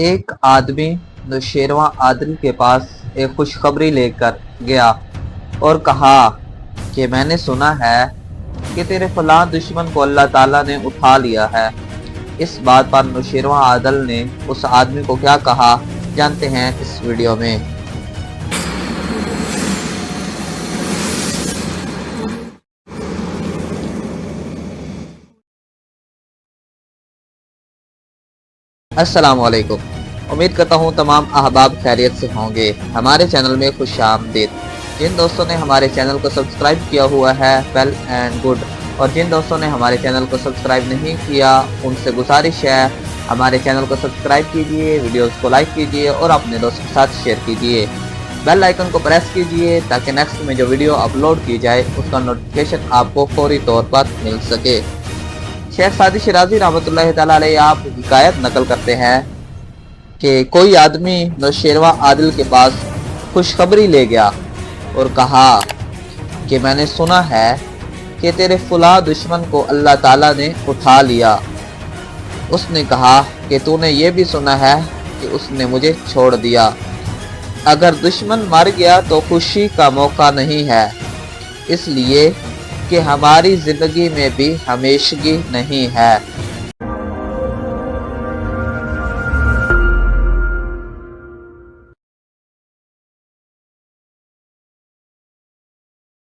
ایک آدمی نوشیروان عادل کے پاس ایک خوشخبری لے کر گیا اور کہا کہ میں نے سنا ہے کہ تیرے فلاں دشمن کو اللہ تعالیٰ نے اٹھا لیا ہے۔ اس بات پر نوشیروان عادل نے اس آدمی کو کیا کہا، جانتے ہیں اس ویڈیو میں۔ السلام علیکم، امید کرتا ہوں تمام احباب خیریت سے ہوں گے۔ ہمارے چینل میں خوش آمدید۔ جن دوستوں نے ہمارے چینل کو سبسکرائب کیا ہوا ہے ویل اینڈ گڈ، اور جن دوستوں نے ہمارے چینل کو سبسکرائب نہیں کیا ان سے گزارش ہے ہمارے چینل کو سبسکرائب کیجئے، ویڈیوز کو لائک کیجئے اور اپنے دوستوں کے ساتھ شیئر کیجئے۔ بیل آئیکن کو پریس کیجئے تاکہ نیکسٹ میں جو ویڈیو اپلوڈ کی جائے اس کا نوٹیفیکیشن آپ کو فوری طور پر مل سکے۔ شیخ سعدی شیرازی رحمۃ اللہ تعالیٰ علیہ آپ حکایت نقل کرتے ہیں کہ کوئی آدمی نوشیروان عادل کے پاس خوشخبری لے گیا اور کہا کہ میں نے سنا ہے کہ تیرے فلاں دشمن کو اللہ تعالیٰ نے اٹھا لیا۔ اس نے کہا کہ تو نے یہ بھی سنا ہے کہ اس نے مجھے چھوڑ دیا۔ اگر دشمن مر گیا تو خوشی کا موقع نہیں ہے، اس لیے کہ ہماری زندگی میں بھی ہمیشگی نہیں ہے۔